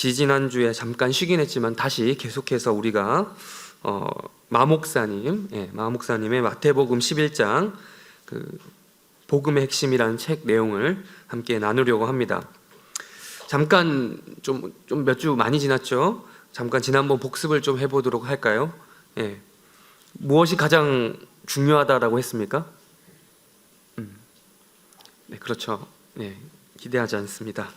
지지난주에 잠깐 쉬긴 했지만 다시 계속해서 우리가 마목사님의 마태복음 11장 그 복음의 핵심이라는 책 내용을 함께 나누려고 합니다. 잠깐 좀 몇 주 많이 지났죠? 잠깐 지난번 복습을 좀 해보도록 할까요? 무엇이 가장 중요하다라고 했습니까? 네, 그렇죠. 기대하지 않습니다.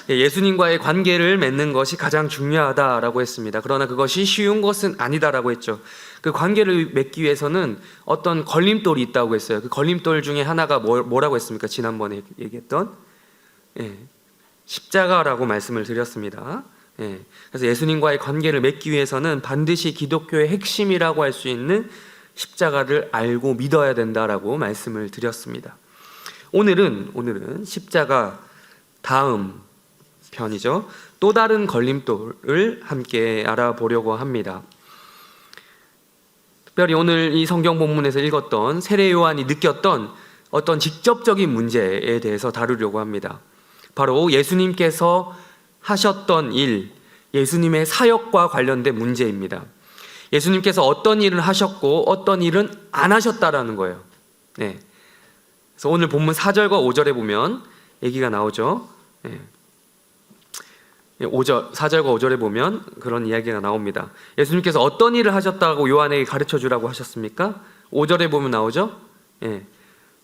예수님과의 관계를 맺는 것이 가장 중요하다라고 했습니다. 그러나 그것이 쉬운 것은 아니다라고 했죠. 그 관계를 맺기 위해서는 어떤 걸림돌이 있다고 했어요. 그 걸림돌 중에 하나가 뭐라고 했습니까? 지난번에 얘기했던 십자가라고 말씀을 드렸습니다. 그래서 예수님과의 관계를 맺기 위해서는 반드시 기독교의 핵심이라고 할 수 있는 십자가를 알고 믿어야 된다라고 말씀을 드렸습니다. 오늘은 십자가 다음 편이죠. 또 다른 걸림돌을 함께 알아보려고 합니다. 특별히 오늘 이 성경 본문에서 읽었던 세례 요한이 느꼈던 어떤 직접적인 문제에 대해서 다루려고 합니다. 바로 예수님께서 하셨던 일, 예수님의 사역과 관련된 문제입니다. 예수님께서 어떤 일을 하셨고 어떤 일은 안 하셨다라는 거예요. 그래서 오늘 본문 4절과 5절에 보면 얘기가 나오죠. 4절과 5절에 보면 그런 이야기가 나옵니다. 예수님께서 어떤 일을 하셨다고 요한에게 가르쳐 주라고 하셨습니까? 5절에 보면 나오죠.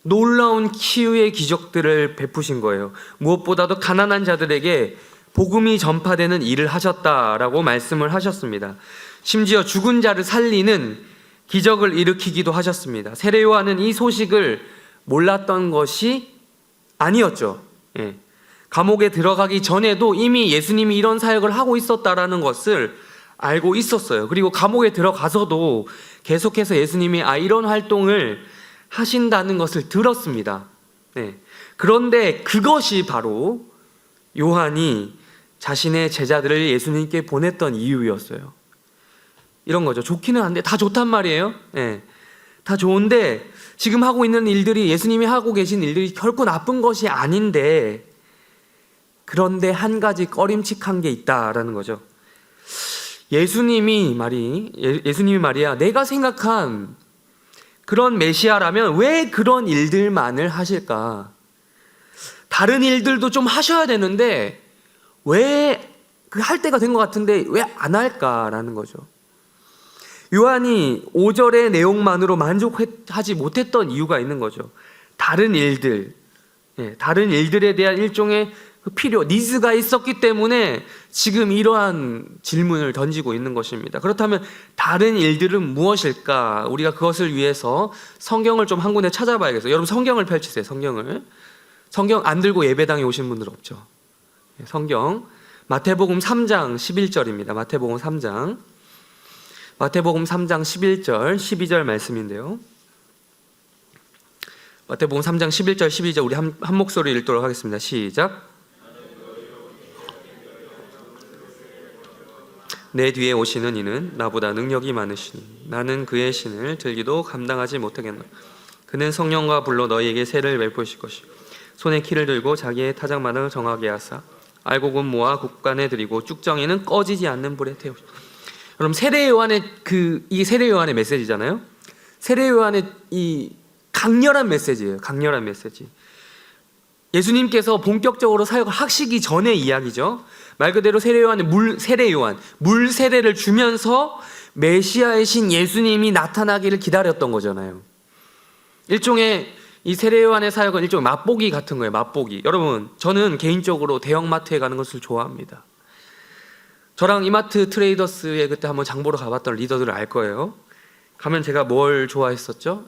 놀라운 치유의 기적들을 베푸신 거예요. 무엇보다도 가난한 자들에게 복음이 전파되는 일을 하셨다라고 말씀을 하셨습니다. 심지어 죽은 자를 살리는 기적을 일으키기도 하셨습니다. 세례 요한은 이 소식을 몰랐던 것이 아니었죠. 감옥에 들어가기 전에도 이미 예수님이 이런 사역을 하고 있었다라는 것을 알고 있었어요. 그리고 감옥에 들어가서도 계속해서 예수님이 이런 활동을 하신다는 것을 들었습니다. 그런데 그것이 바로 요한이 자신의 제자들을 예수님께 보냈던 이유였어요. 이런 거죠. 좋기는 한데 다 좋단 말이에요. 다 좋은데 지금 하고 있는 일들이, 예수님이 하고 계신 일들이 결코 나쁜 것이 아닌데, 그런데 한 가지 꺼림칙한 게 있다라는 거죠. 예수님이 말이야, 내가 생각한 그런 메시아라면 왜 그런 일들만을 하실까? 다른 일들도 좀 하셔야 되는데 왜 할 때가 된 것 같은데 왜 안 할까라는 거죠. 요한이 5절의 내용만으로 만족하지 못했던 이유가 있는 거죠. 다른 일들에 대한 일종의 니즈가 있었기 때문에 지금 이러한 질문을 던지고 있는 것입니다. 그렇다면 다른 일들은 무엇일까? 우리가 그것을 위해서 성경을 좀 한 군데 찾아봐야겠어요. 여러분 성경을 펼치세요. 성경 안 들고 예배당에 오신 분들 없죠? 성경 마태복음 3장 11절입니다. 마태복음 3장 11절 12절 말씀인데요. 마태복음 3장 11절 12절 우리 한 목소리 읽도록 하겠습니다. 시작. 내 뒤에 오시는 이는 나보다 능력이 많으시니 나는 그의 신을 들기도 감당하지 못하겠노. 그는 성령과 불로 너희에게 세를 베푸실 것이요 손에 키를 들고 자기의 타작마당을 정하게 하사 알곡은 모아 국간에 들이고 쭉정이는 꺼지지 않는 불에 태우시오. 여러분 세례 요한의 이 세례 요한의 메시지잖아요. 세례 요한의 이 강렬한 메시지예요. 강렬한 메시지. 예수님께서 본격적으로 사역을 하시기 전의 이야기죠. 말 그대로 세례 요한 물 세례를 주면서 메시아의 신 예수님이 나타나기를 기다렸던 거잖아요. 일종의 이 세례 요한의 사역은 일종의 맛보기 같은 거예요. 맛보기. 여러분 저는 개인적으로 대형마트에 가는 것을 좋아합니다. 저랑 이마트 트레이더스에 그때 한번 장보러 가봤던 리더들을 알 거예요. 가면 제가 뭘 좋아했었죠?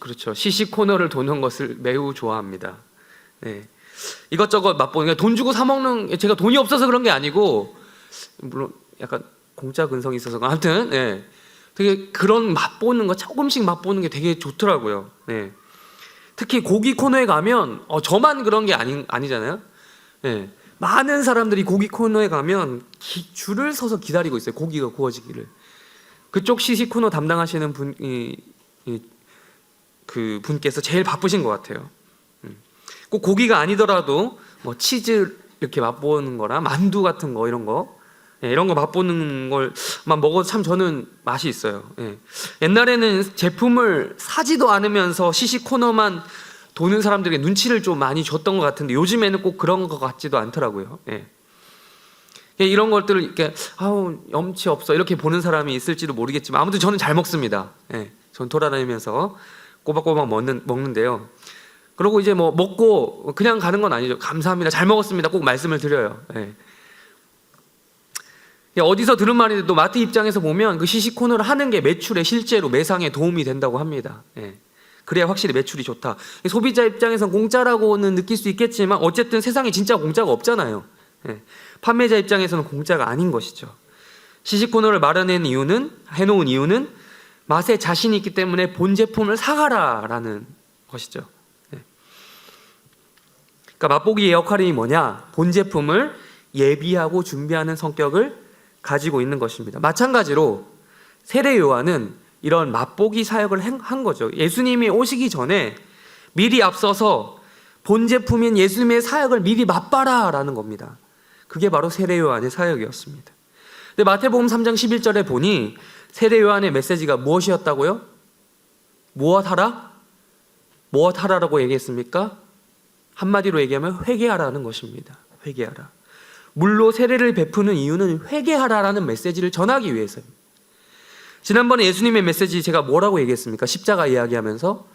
그렇죠. 시식 코너를 도는 것을 매우 좋아합니다. 이것저것 맛보는 게 돈 주고 사 먹는, 제가 돈이 없어서 그런 게 아니고 물론 약간 공짜 근성이 있어서 아무튼 되게 그런 맛보는 거, 조금씩 맛보는 게 되게 좋더라고요. 특히 고기 코너에 가면 저만 그런 게 아니잖아요. 많은 사람들이 고기 코너에 가면 줄을 서서 기다리고 있어요. 고기가 구워지기를. 그쪽 시식 코너 담당하시는 분께서 제일 바쁘신 것 같아요. 꼭 고기가 아니더라도 뭐 치즈 이렇게 맛보는 거나 만두 같은 거 이런 거, 이런 거 맛보는 걸만 먹어도 참 저는 맛이 있어요. 옛날에는 제품을 사지도 않으면서 시식 코너만 도는 사람들에게 눈치를 좀 많이 줬던 것 같은데 요즘에는 꼭 그런 것 같지도 않더라고요. 이런 것들을 이렇게 아우 염치 없어 이렇게 보는 사람이 있을지도 모르겠지만 아무튼 저는 잘 먹습니다. 전 돌아다니면서 꼬박꼬박 먹는데요. 그리고 이제 뭐 먹고 그냥 가는 건 아니죠. 감사합니다, 잘 먹었습니다, 꼭 말씀을 드려요. 어디서 들은 말인데도 마트 입장에서 보면 그 시식 코너를 하는 게 매출에 실제로 매상에 도움이 된다고 합니다. 그래야 확실히 매출이 좋다. 소비자 입장에선 공짜라고는 느낄 수 있겠지만 어쨌든 세상에 진짜 공짜가 없잖아요. 판매자 입장에서는 공짜가 아닌 것이죠. 시식 코너를 해놓은 이유는 맛에 자신이 있기 때문에 본 제품을 사가라라는 것이죠. 그러니까 맛보기의 역할이 뭐냐? 본 제품을 예비하고 준비하는 성격을 가지고 있는 것입니다. 마찬가지로 세례 요한은 이런 맛보기 사역을 한 거죠. 예수님이 오시기 전에 미리 앞서서 본 제품인 예수님의 사역을 미리 맛봐라라는 겁니다. 그게 바로 세례 요한의 사역이었습니다. 근데 마태복음 3장 11절에 보니 세례 요한의 메시지가 무엇이었다고요? 무엇하라? 무엇하라라고 얘기했습니까? 한마디로 얘기하면 회개하라는 것입니다. 회개하라. 물로 세례를 베푸는 이유는 회개하라라는 메시지를 전하기 위해서입니다. 지난번에 예수님의 메시지 제가 뭐라고 얘기했습니까? 십자가 이야기하면서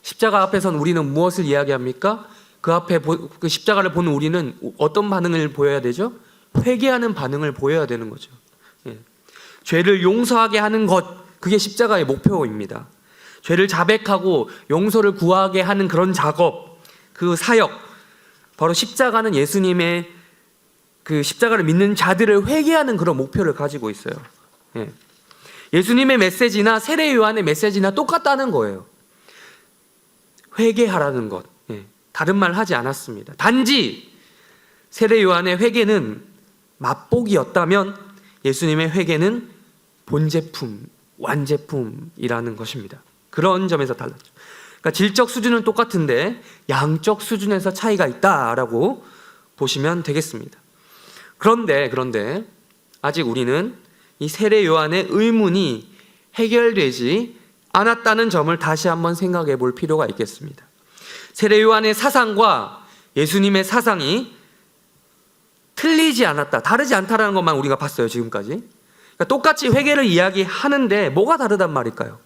십자가 앞에선 우리는 무엇을 이야기합니까? 그 앞에 그 십자가를 보는 우리는 어떤 반응을 보여야 되죠? 회개하는 반응을 보여야 되는 거죠. 죄를 용서하게 하는 것, 그게 십자가의 목표입니다. 죄를 자백하고 용서를 구하게 하는 그런 작업, 그 사역, 바로 십자가는 예수님의 그 십자가를 믿는 자들을 회개하는 그런 목표를 가지고 있어요. 예수님의 메시지나 세례 요한의 메시지나 똑같다는 거예요. 회개하라는 것. 다른 말 하지 않았습니다. 단지 세례 요한의 회개는 맛보기였다면 예수님의 회개는 본제품, 완제품이라는 것입니다. 그런 점에서 달랐죠. 그러니까 질적 수준은 똑같은데 양적 수준에서 차이가 있다라고 보시면 되겠습니다. 그런데 아직 우리는 이 세례 요한의 의문이 해결되지 않았다는 점을 다시 한번 생각해 볼 필요가 있겠습니다. 세례 요한의 사상과 예수님의 사상이 틀리지 않았다, 다르지 않다라는 것만 우리가 봤어요, 지금까지. 그러니까 똑같이 회개를 이야기하는데 뭐가 다르단 말일까요?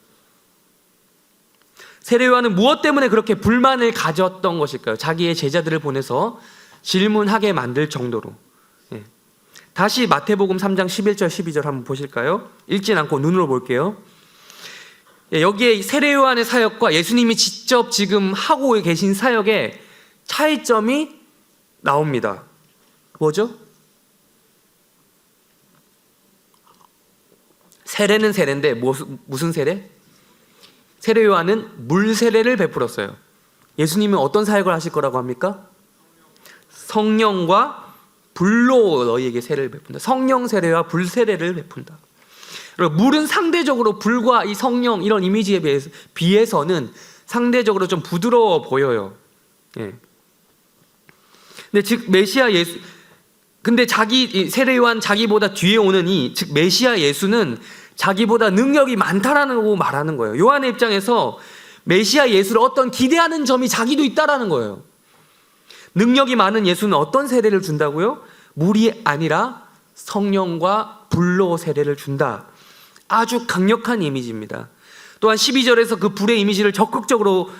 세례 요한은 무엇 때문에 그렇게 불만을 가졌던 것일까요? 자기의 제자들을 보내서 질문하게 만들 정도로. 다시 마태복음 3장 11절 12절 한번 보실까요? 읽진 않고 눈으로 볼게요. 여기에 세례 요한의 사역과 예수님이 직접 지금 하고 계신 사역의 차이점이 나옵니다. 뭐죠? 세례는 세례인데 무슨 세례? 세례 요한은 물 세례를 베풀었어요. 예수님은 어떤 사역을 하실 거라고 합니까? 성령과 불로 너희에게 세례를 베푼다. 성령 세례와 불 세례를 베푼다. 물은 상대적으로 불과 이 성령 이런 이미지에 비해서는 상대적으로 좀 부드러워 보여요. 근데 즉 메시아 예수, 근데 세례 요한 자기보다 뒤에 오는 즉 메시아 예수는 자기보다 능력이 많다라고 말하는 거예요. 요한의 입장에서 메시아 예수를 어떤 기대하는 점이 자기도 있다라는 거예요. 능력이 많은 예수는 어떤 세례를 준다고요? 물이 아니라 성령과 불로 세례를 준다. 아주 강력한 이미지입니다. 또한 12절에서 그 불의 이미지를 적극적으로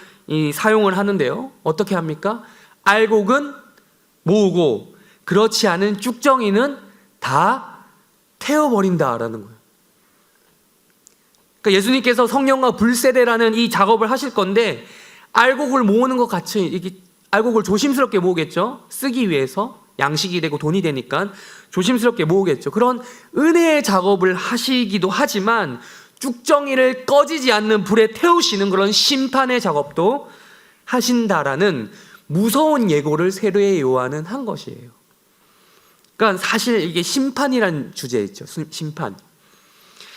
사용을 하는데요. 어떻게 합니까? 알곡은 모으고 그렇지 않은 쭉정이는 다 태워버린다라는 거예요. 그러니까 예수님께서 성령과 불 세례라는 이 작업을 하실 건데 알곡을 모으는 것 같이 이게 알곡을 조심스럽게 모으겠죠. 쓰기 위해서 양식이 되고 돈이 되니까 조심스럽게 모으겠죠. 그런 은혜의 작업을 하시기도 하지만 쭉정이를 꺼지지 않는 불에 태우시는 그런 심판의 작업도 하신다라는 무서운 예고를 세례 요한은 한 것이에요. 그러니까 사실 이게 심판이란 주제 있죠. 심판.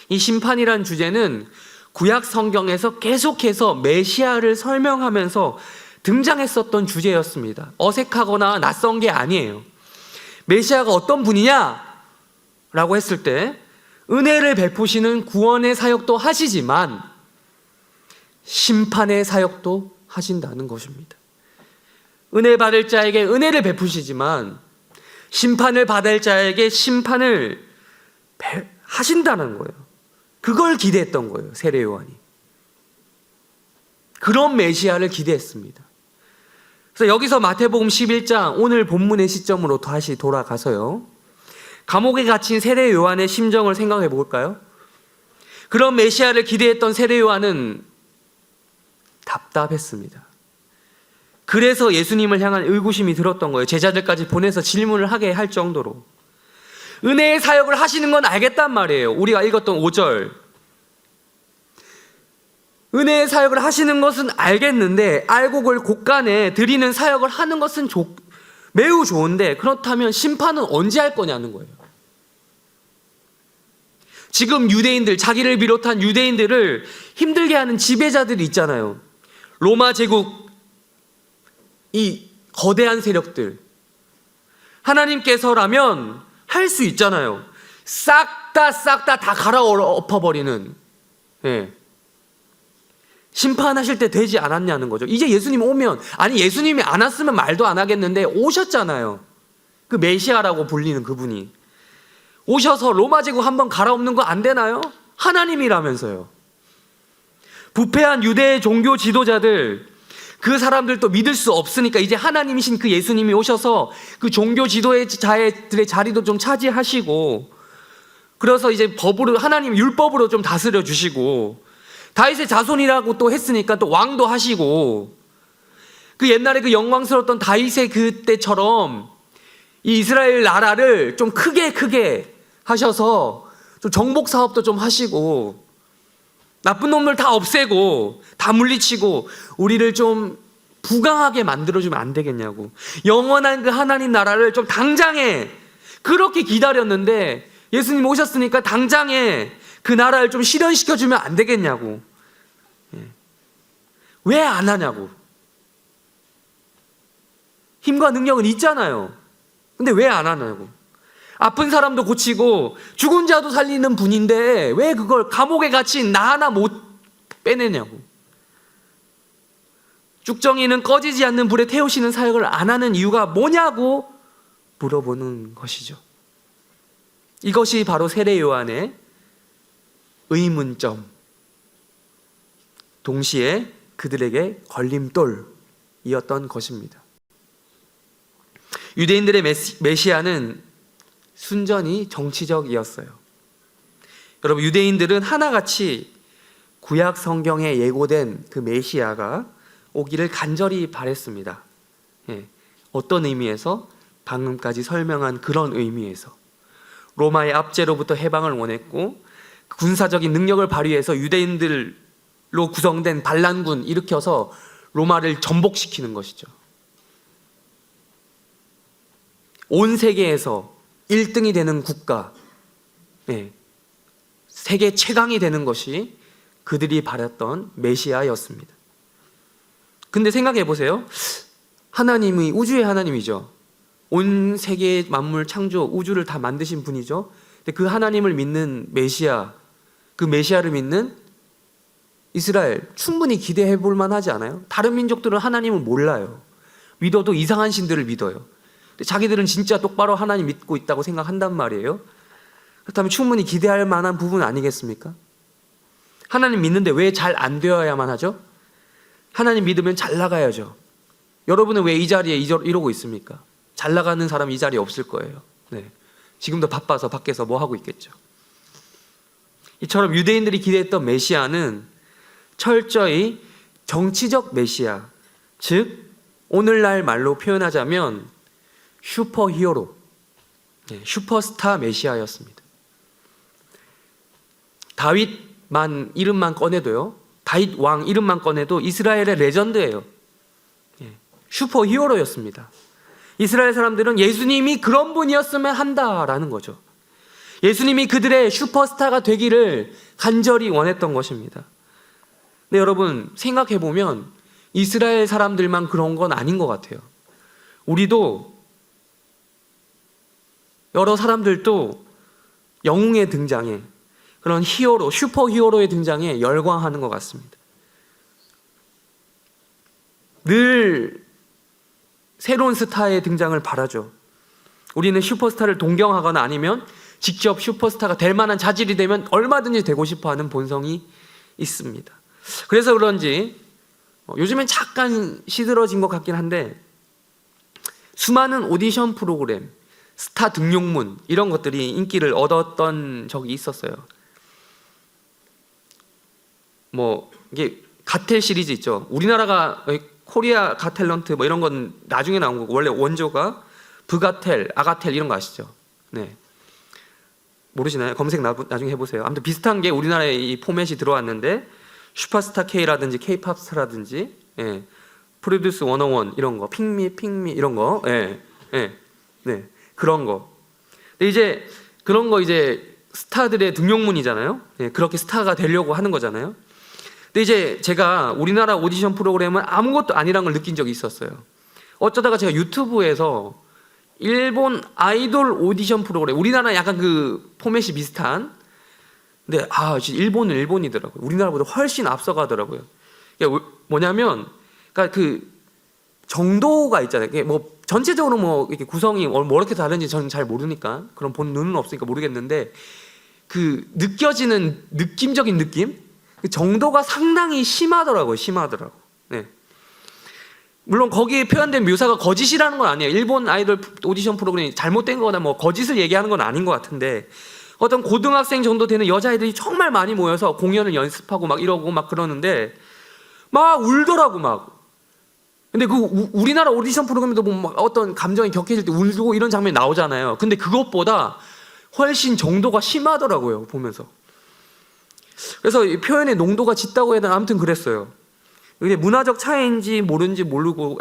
이 심판이란 주제는 구약 성경에서 계속해서 메시아를 설명하면서 등장했었던 주제였습니다. 어색하거나 낯선 게 아니에요. 메시아가 어떤 분이냐? 라고 했을 때 은혜를 베푸시는 구원의 사역도 하시지만 심판의 사역도 하신다는 것입니다. 은혜 받을 자에게 은혜를 베푸시지만 심판을 받을 자에게 심판을 하신다는 거예요. 그걸 기대했던 거예요, 세례 요한이. 그런 메시아를 기대했습니다. 그래서 여기서 마태복음 11장 오늘 본문의 시점으로 다시 돌아가서요, 감옥에 갇힌 세례 요한의 심정을 생각해 볼까요? 그런 메시아를 기대했던 세례 요한은 답답했습니다. 그래서 예수님을 향한 의구심이 들었던 거예요. 제자들까지 보내서 질문을 하게 할 정도로. 은혜의 사역을 하시는 건 알겠단 말이에요. 우리가 읽었던 5절. 은혜의 사역을 하시는 것은 알겠는데, 알고 그걸 곳간에 드리는 사역을 하는 것은 매우 좋은데, 그렇다면 심판은 언제 할 거냐는 거예요. 지금 유대인들, 자기를 비롯한 유대인들을 힘들게 하는 지배자들이 있잖아요. 로마 제국, 이 거대한 세력들. 하나님께서라면 할 수 있잖아요. 싹 다 갈아엎어버리는. 예. 심판하실 때 되지 않았냐는 거죠. 이제 예수님 오면, 아니 예수님이 안 왔으면 말도 안 하겠는데 오셨잖아요. 그 메시아라고 불리는 그분이 오셔서 로마 제국 한번 갈아엎는 거 안 되나요? 하나님이라면서요. 부패한 유대의 종교 지도자들, 그 사람들도 믿을 수 없으니까 이제 하나님이신 그 예수님이 오셔서 그 종교 지도자들의 자리도 좀 차지하시고, 그래서 이제 법으로, 하나님 율법으로 좀 다스려 주시고, 다윗의 자손이라고 또 했으니까 또 왕도 하시고, 그 옛날에 그 영광스러웠던 다윗의 그때처럼 이 이스라엘 나라를 좀 크게 하셔서 좀 정복 사업도 좀 하시고, 나쁜 놈들 다 없애고 다 물리치고 우리를 좀 부강하게 만들어주면 안 되겠냐고. 영원한 그 하나님 나라를 좀 당장에, 그렇게 기다렸는데 예수님 오셨으니까 당장에 그 나라를 좀 실현시켜주면 안 되겠냐고. 왜 안 하냐고. 힘과 능력은 있잖아요. 근데 왜 안 하냐고. 아픈 사람도 고치고 죽은 자도 살리는 분인데 왜 그걸 감옥에 갇힌 나 하나 못 빼내냐고. 쭉정이는 꺼지지 않는 불에 태우시는 사역을 안 하는 이유가 뭐냐고 물어보는 것이죠. 이것이 바로 세례 요한의 의문점, 동시에 그들에게 걸림돌이었던 것입니다. 유대인들의 메시아는 순전히 정치적이었어요. 여러분, 유대인들은 하나같이 구약 성경에 예고된 그 메시아가 오기를 간절히 바랬습니다. 어떤 의미에서? 방금까지 설명한 그런 의미에서. 로마의 압제로부터 해방을 원했고, 군사적인 능력을 발휘해서 유대인들로 구성된 반란군 일으켜서 로마를 전복시키는 것이죠. 온 세계에서 1등이 되는 국가, 세계 최강이 되는 것이 그들이 바랐던 메시아였습니다. 근데 생각해 보세요. 하나님이 우주의 하나님이죠. 온 세계 만물 창조, 우주를 다 만드신 분이죠. 근데 그 하나님을 믿는 메시아, 그 메시아를 믿는 이스라엘, 충분히 기대해 볼 만하지 않아요? 다른 민족들은 하나님을 몰라요. 믿어도 이상한 신들을 믿어요. 근데 자기들은 진짜 똑바로 하나님 믿고 있다고 생각한단 말이에요. 그렇다면 충분히 기대할 만한 부분 아니겠습니까? 하나님 믿는데 왜 잘 안 되어야만 하죠? 하나님 믿으면 잘 나가야죠. 여러분은 왜 이 자리에 이러고 있습니까? 잘 나가는 사람 이 자리에 없을 거예요. 지금도 바빠서 밖에서 뭐 하고 있겠죠. 이처럼 유대인들이 기대했던 메시아는 철저히 정치적 메시아, 즉 오늘날 말로 표현하자면 슈퍼히어로, 슈퍼스타 메시아였습니다. 다윗만 이름만 꺼내도요, 다윗 왕 이름만 꺼내도 이스라엘의 레전드예요. 슈퍼히어로였습니다. 이스라엘 사람들은 예수님이 그런 분이었으면 한다라는 거죠. 예수님이 그들의 슈퍼스타가 되기를 간절히 원했던 것입니다. 근데 여러분, 생각해보면 이스라엘 사람들만 그런 건 아닌 것 같아요. 우리도 여러 사람들도 영웅의 등장에, 그런 히어로, 슈퍼 히어로의 등장에 열광하는 것 같습니다. 늘 새로운 스타의 등장을 바라죠. 우리는 슈퍼스타를 동경하거나 아니면 직접 슈퍼스타가 될 만한 자질이 되면 얼마든지 되고 싶어하는 본성이 있습니다. 그래서 그런지 요즘엔 잠깐 시들어진 것 같긴 한데, 수많은 오디션 프로그램, 스타 등용문 이런 것들이 인기를 얻었던 적이 있었어요. 뭐 이게 가텔 시리즈 있죠. 우리나라가 코리아 가탤런트 뭐 이런 건 나중에 나온 거고, 원래 원조가 브가텔, 아가텔 이런 거 아시죠? 네. 모르시나요? 검색 나중에 해보세요. 아무튼 비슷한 게 우리나라에 이 포맷이 들어왔는데, 슈퍼스타 K라든지 K-팝 스타라든지, 예, 프로듀스 101 이런 거, 핑미 이런 거, 예, 예, 네, 그런 거. 근데 이제 그런 거 이제 스타들의 등용문이잖아요. 예, 그렇게 스타가 되려고 하는 거잖아요. 근데 이제 제가 우리나라 오디션 프로그램은 아무것도 아니란 걸 느낀 적이 있었어요. 어쩌다가 제가 유튜브에서 일본 아이돌 오디션 프로그램, 우리나라 약간 그 포맷이 비슷한, 근데 일본은 일본이더라고요. 우리나라보다 훨씬 앞서가더라고요. 이게 뭐냐면, 그러니까 그 정도가 있잖아요. 이게 뭐 전체적으로 뭐 이렇게 구성이 뭐 이렇게 다른지 저는 잘 모르니까, 그런 본 눈은 없으니까 모르겠는데, 그 느껴지는 느낌적인 느낌, 그 정도가 상당히 심하더라고요. 네. 물론 거기에 표현된 묘사가 거짓이라는 건 아니에요. 일본 아이돌 오디션 프로그램이 잘못된 거나 뭐 거짓을 얘기하는 건 아닌 것 같은데, 어떤 고등학생 정도 되는 여자애들이 정말 많이 모여서 공연을 연습하고 막 이러고 막 그러는데 막 울더라고 막. 근데 그 우리나라 오디션 프로그램도 보면 어떤 감정이 격해질 때 울고 이런 장면이 나오잖아요. 근데 그것보다 훨씬 정도가 심하더라고요, 보면서. 그래서 이 표현의 농도가 짙다고 해야 되나, 아무튼 그랬어요. 근데 문화적 차이인지 모르는지 모르고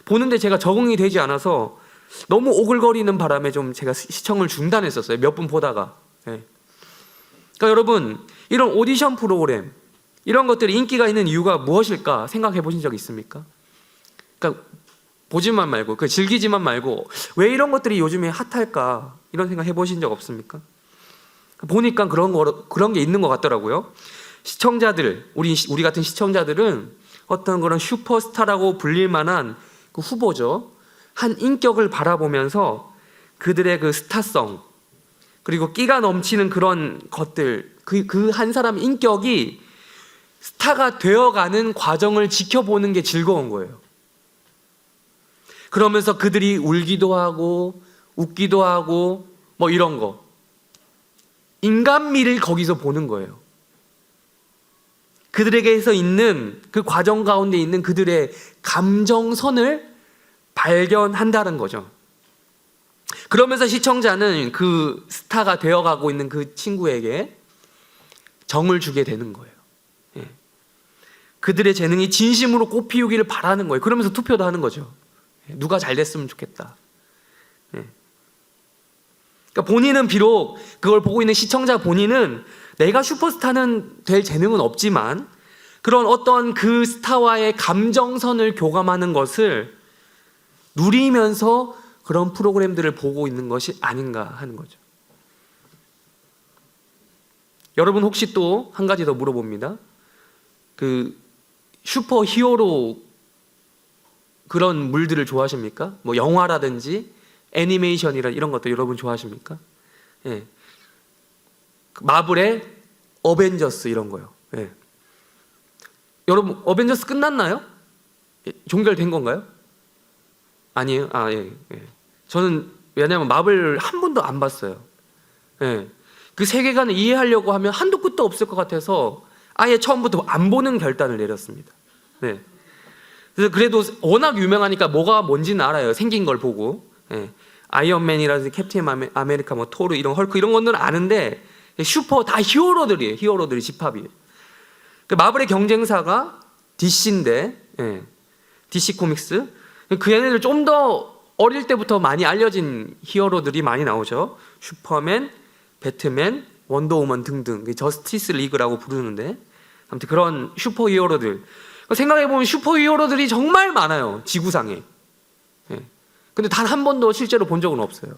보는데 제가 적응이 되지 않아서 너무 오글거리는 바람에 좀 제가 시청을 중단했었어요. 몇 분 보다가. 네. 그러니까 여러분, 이런 오디션 프로그램 이런 것들이 인기가 있는 이유가 무엇일까 생각해 보신 적 있습니까? 그러니까 보지만 말고, 즐기지만 말고, 왜 이런 것들이 요즘에 핫할까 이런 생각 해보신 적 없습니까? 보니까 그런 게 있는 것 같더라고요. 시청자들, 우리 같은 시청자들은 어떤 그런 슈퍼스타라고 불릴 만한 그 후보죠. 한 인격을 바라보면서 그들의 그 스타성, 그리고 끼가 넘치는 그런 것들, 그 한 사람 인격이 스타가 되어가는 과정을 지켜보는 게 즐거운 거예요. 그러면서 그들이 울기도 하고 웃기도 하고 뭐 이런 거, 인간미를 거기서 보는 거예요. 그들에게서 있는 그 과정 가운데 있는 그들의 감정선을 발견한다는 거죠. 그러면서 시청자는 그 스타가 되어가고 있는 그 친구에게 정을 주게 되는 거예요. 예. 그들의 재능이 진심으로 꽃피우기를 바라는 거예요. 그러면서 투표도 하는 거죠. 예. 누가 잘 됐으면 좋겠다. 예. 그러니까 본인은 비록, 그걸 보고 있는 시청자 본인은 내가 슈퍼스타는 될 재능은 없지만 그런 어떤 그 스타와의 감정선을 교감하는 것을 누리면서 그런 프로그램들을 보고 있는 것이 아닌가 하는 거죠. 여러분, 혹시 또 한 가지 더 물어봅니다. 그 슈퍼 히어로 그런 물들을 좋아하십니까? 뭐 영화라든지 애니메이션이라 이런 것들 여러분 좋아하십니까? 예. 마블의 어벤져스 이런 거요. 예. 여러분, 어벤져스 끝났나요? 예, 종결된 건가요? 아니에요? 예. 저는 왜냐하면 마블 한 번도 안 봤어요. 예. 그 세계관을 이해하려고 하면 한도 끝도 없을 것 같아서 아예 처음부터 안 보는 결단을 내렸습니다. 네. 그래서 그래도 워낙 유명하니까 뭐가 뭔지는 알아요. 생긴 걸 보고. 예. 아이언맨이라든지 캡틴 아메리카, 뭐 토르, 이런 헐크 이런 것들은 아는데 슈퍼 다 히어로들이에요. 히어로들이 집합이에요. 그 마블의 경쟁사가 DC인데, 예. DC 코믹스. 그 얘네들 좀 더 어릴 때부터 많이 알려진 히어로들이 많이 나오죠. 슈퍼맨, 배트맨, 원더우먼 등등, 저스티스 리그라고 부르는데, 아무튼 그런 슈퍼 히어로들. 생각해보면 슈퍼 히어로들이 정말 많아요, 지구상에. 예. 근데 단 한 번도 실제로 본 적은 없어요.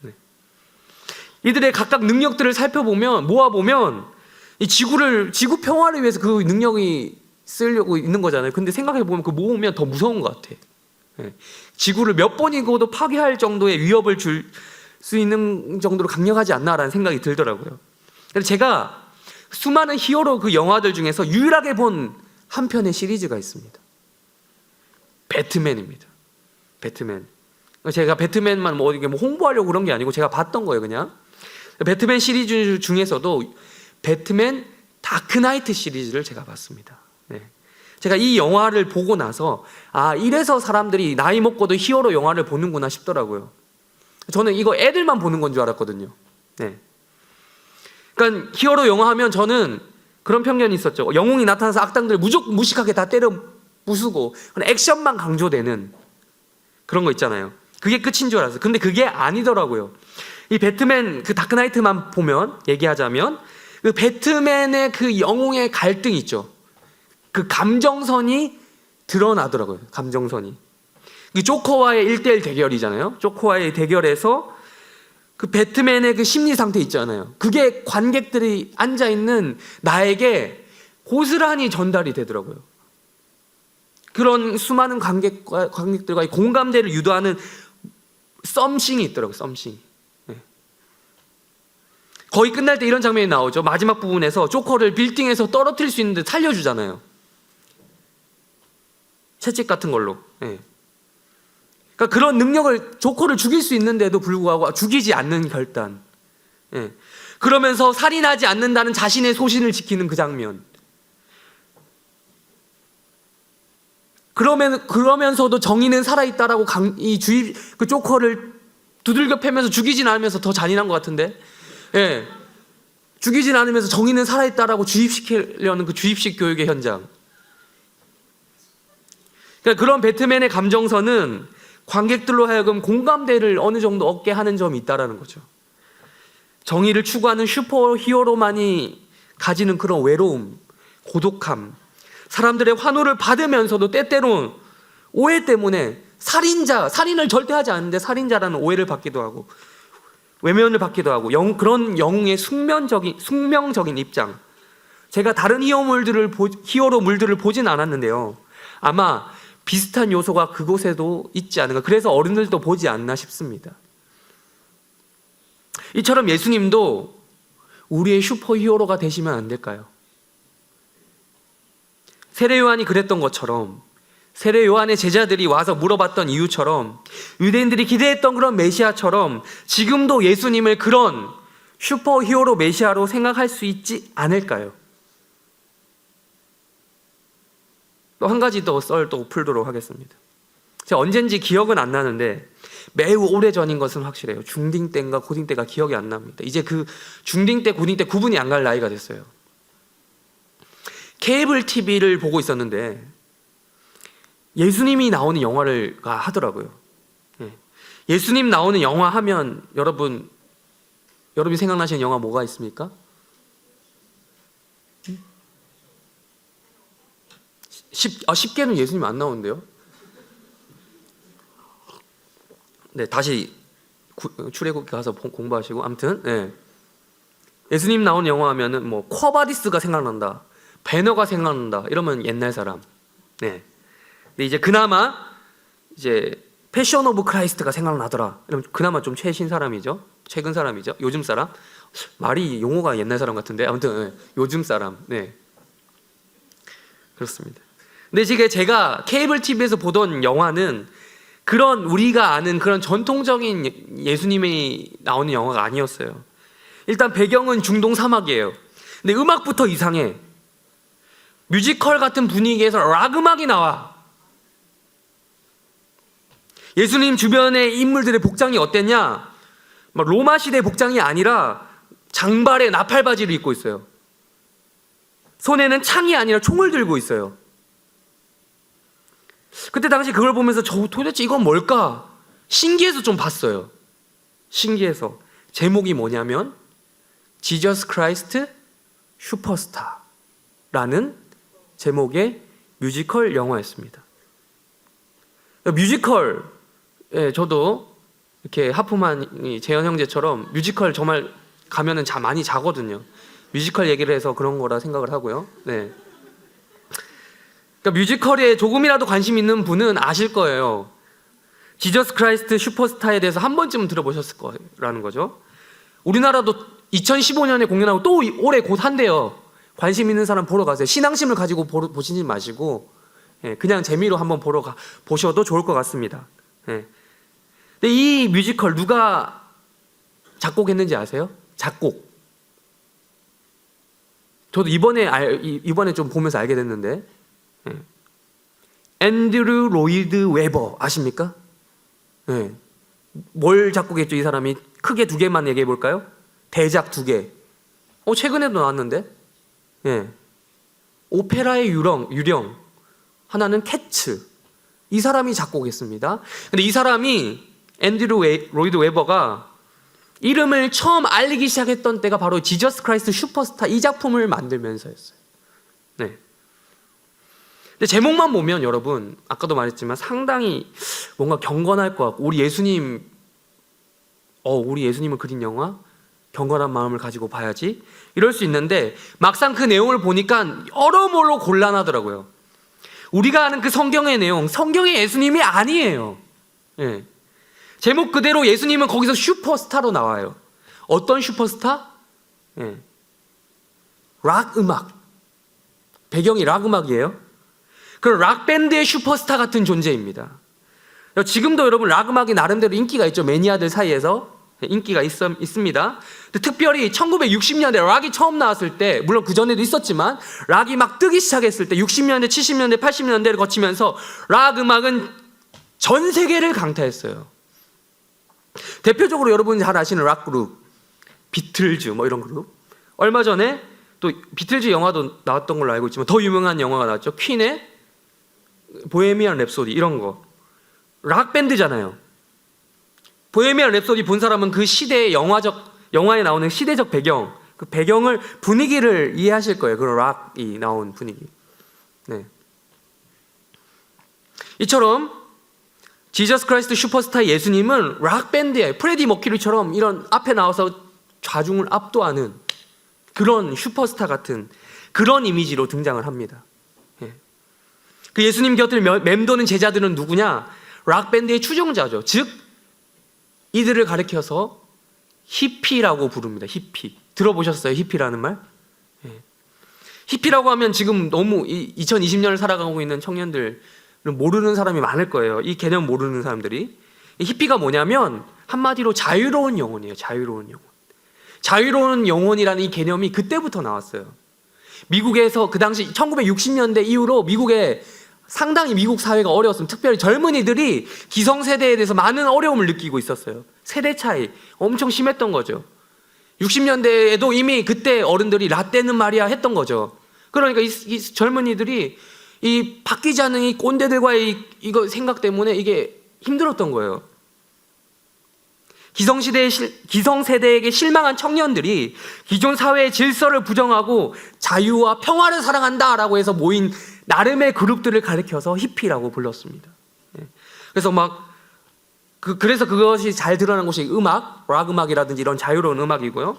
네. 이들의 각각 능력들을 살펴보면, 모아보면 이 지구 평화를 위해서 그 능력이 쓰려고 있는 거잖아요. 근데 생각해보면 그 모으면 더 무서운 것 같아. 예. 지구를 몇 번이고도 파괴할 정도의 위협을 줄 수 있는 정도로 강력하지 않나라는 생각이 들더라고요. 그래서 제가 수많은 히어로 그 영화들 중에서 유일하게 본 한 편의 시리즈가 있습니다. 배트맨입니다. 배트맨. 제가 배트맨만 뭐 이게 뭐 홍보하려고 그런 게 아니고 제가 봤던 거예요, 그냥. 배트맨 시리즈 중에서도 배트맨 다크나이트 시리즈를 제가 봤습니다. 네. 제가 이 영화를 보고 나서 이래서 사람들이 나이 먹고도 히어로 영화를 보는구나 싶더라고요. 저는 이거 애들만 보는 건 줄 알았거든요. 네. 그러니까 히어로 영화 하면 저는 그런 편견이 있었죠. 영웅이 나타나서 악당들을 무식하게 다 때려 부수고 액션만 강조되는 그런 거 있잖아요. 그게 끝인 줄 알았어요. 근데 그게 아니더라고요. 이 배트맨 그 다크나이트만 보면, 얘기하자면 그 배트맨의 그 영웅의 갈등이 있죠. 그 감정선이 드러나더라고요. 감정선이. 그 조커와의 1대1 대결이잖아요. 조커와의 대결에서 그 배트맨의 그 심리 상태 있잖아요. 그게 관객들이 앉아있는 나에게 고스란히 전달이 되더라고요. 그런 수많은 관객들과의 공감대를 유도하는 썸씽이 있더라고요. 썸씽. 네. 거의 끝날 때 이런 장면이 나오죠. 마지막 부분에서 조커를 빌딩에서 떨어뜨릴 수 있는데 살려주잖아요. 채찍 같은 걸로. 네. 그러니까 그런 능력을, 조커를 죽일 수 있는데도 불구하고 죽이지 않는 결단. 예. 그러면서 살인하지 않는다는 자신의 소신을 지키는 그 장면. 그러면서도 정의는 살아있다라고 그 조커를 두들겨 패면서 죽이진 않으면서 더 잔인한 것 같은데. 예. 죽이진 않으면서 정의는 살아있다라고 주입시키려는 그 주입식 교육의 현장. 그러니까 그런 배트맨의 감정선은 관객들로 하여금 공감대를 어느 정도 얻게 하는 점이 있다는 거죠. 정의를 추구하는 슈퍼 히어로만이 가지는 그런 외로움, 고독함, 사람들의 환호를 받으면서도 때때로 오해 때문에 살인을 절대 하지 않는데 살인자라는 오해를 받기도 하고 외면을 받기도 하고 그런 영웅의 숙명적인 입장. 제가 다른 히어로물들을 보진 않았는데요. 아마 비슷한 요소가 그곳에도 있지 않은가. 그래서 어른들도 보지 않나 싶습니다. 이처럼 예수님도 우리의 슈퍼 히어로가 되시면 안 될까요? 세례 요한이 그랬던 것처럼, 세례 요한의 제자들이 와서 물어봤던 이유처럼, 유대인들이 기대했던 그런 메시아처럼 지금도 예수님을 그런 슈퍼 히어로 메시아로 생각할 수 있지 않을까요? 또 한 가지 더 썰 또 풀도록 하겠습니다. 제가 언젠지 기억은 안 나는데 매우 오래전인 것은 확실해요. 중딩 때인가 고딩 때가 기억이 안 납니다. 이제 그 중딩 때 고딩 때 구분이 안 갈 나이가 됐어요. 케이블 TV를 보고 있었는데 예수님이 나오는 영화를 하더라고요. 예수님 나오는 영화 하면 여러분이 생각나시는 영화 뭐가 있습니까? 쉽게는 예수님 안 나오는데요. 네, 다시 출애굽기 가서 공부하시고. 아무튼 네. 예수님 나오는 영화 하면은 뭐 쿼바디스가 생각난다, 배너가 생각난다 이러면 옛날 사람. 네. 근데 이제 그나마 이제 패션 오브 크라이스트가 생각나더라 이러면 그나마 좀 최신 사람이죠. 최근 사람이죠. 요즘 사람. 말이 용어가 옛날 사람 같은데 아무튼 네. 요즘 사람. 네. 그렇습니다. 근데 지금 제가 케이블 TV에서 보던 영화는 그런 우리가 아는 그런 전통적인 예수님이 나오는 영화가 아니었어요. 일단 배경은 중동 사막이에요. 근데 음악부터 이상해. 뮤지컬 같은 분위기에서 락 음악이 나와. 예수님 주변의 인물들의 복장이 어땠냐? 로마 시대 복장이 아니라 장발에 나팔바지를 입고 있어요. 손에는 창이 아니라 총을 들고 있어요. 그때 당시 그걸 보면서 도대체 이건 뭘까? 신기해서 좀 봤어요. 신기해서. 제목이 뭐냐면 Jesus Christ 슈퍼스타라는 제목의 뮤지컬 영화였습니다. 뮤지컬, 저도 이렇게 하프만이 재현 형제처럼 뮤지컬 정말 가면은 많이 자거든요. 뮤지컬 얘기를 해서 그런 거라 생각을 하고요. 네. 그러니까 뮤지컬에 조금이라도 관심 있는 분은 아실 거예요. 지저스 크라이스트 슈퍼스타에 대해서 한 번쯤은 들어보셨을 거라는 거죠. 우리나라도 2015년에 공연하고 또 올해 곧 한대요. 관심 있는 사람 보러 가세요. 신앙심을 가지고 보시지 마시고 그냥 재미로 한번 보셔도 좋을 것 같습니다. 근데 이 뮤지컬 누가 작곡했는지 아세요? 작곡. 저도 이번에 좀 보면서 알게 됐는데 앤드류 로이드 웨버 아십니까? 뭘 작곡했죠? 이 사람이 크게 두 개만 얘기해 볼까요? 대작 두 개. 최근에도 나왔는데 오페라의 유령 하나는 캐츠. 이 사람이 작곡했습니다. 근데 이 사람이 앤드류 로이드 웨버가 이름을 처음 알리기 시작했던 때가 바로 지저스 크라이스트 슈퍼스타 이 작품을 만들면서였어요. 근데 제목만 보면 여러분 아까도 말했지만 상당히 뭔가 경건할 것 같고 우리 예수님을 그린 영화 경건한 마음을 가지고 봐야지 이럴 수 있는데 막상 그 내용을 보니까 여러모로 곤란하더라고요. 우리가 아는 그 성경의 내용, 성경의 예수님이 아니에요. 제목 그대로 예수님은 거기서 슈퍼스타로 나와요. 어떤 슈퍼스타? 락 음악. 배경이 락 음악이에요. 그 락 밴드의 슈퍼스타 같은 존재입니다. 지금도 여러분 락 음악이 나름대로 인기가 있죠. 매니아들 사이에서 인기가 있습니다. 특별히 1960년대 락이 처음 나왔을 때, 물론 그 전에도 있었지만 락이 막 뜨기 시작했을 때 60년대, 70년대, 80년대를 거치면서 락 음악은 전 세계를 강타했어요. 대표적으로 여러분이 잘 아시는 락 그룹 비틀즈 이런 그룹. 얼마 전에 또 비틀즈 영화도 나왔던 걸로 알고 있지만 더 유명한 영화가 나왔죠. 퀸의 보헤미안 랩소디 이런 거. 락 밴드잖아요. 보헤미안 랩소디 본 사람은 그 시대의 영화에 나오는 시대적 배경, 그 배경을 분위기를 이해하실 거예요. 그 락이 나온 분위기. 이처럼 지저스 크라이스트 슈퍼스타 예수님은 락 밴드에 프레디 머큐리처럼 이런 앞에 나와서 좌중을 압도하는 그런 슈퍼스타 같은 그런 이미지로 등장을 합니다. 그 예수님 곁을 맴도는 제자들은 누구냐? 락 밴드의 추종자죠. 즉 이들을 가리켜서 히피라고 부릅니다. 히피. 들어보셨어요? 히피라는 말? 히피라고 하면 지금 너무 2020년을 살아가고 있는 청년들은 모르는 사람이 많을 거예요. 이 개념 모르는 사람들이. 히피가 뭐냐면 한마디로 자유로운 영혼이에요. 자유로운 영혼. 자유로운 영혼이라는 이 개념이 그때부터 나왔어요. 미국에서 그 당시 1960년대 이후로 미국에 상당히 미국 사회가 어려웠습니다. 특별히 젊은이들이 기성세대에 대해서 많은 어려움을 느끼고 있었어요. 세대 차이 엄청 심했던 거죠. 60년대에도 이미 그때 어른들이 라떼는 말이야 했던 거죠. 그러니까 이 젊은이들이 이 바뀌지 않는 이 꼰대들과의 이거 생각 때문에 이게 힘들었던 거예요. 기성세대에게 실망한 청년들이 기존 사회의 질서를 부정하고 자유와 평화를 사랑한다라고 해서 모인 나름의 그룹들을 가리켜서 히피라고 불렀습니다. 그래서 그래서 그것이 잘 드러난 곳이 락 음악이라든지 이런 자유로운 음악이고요.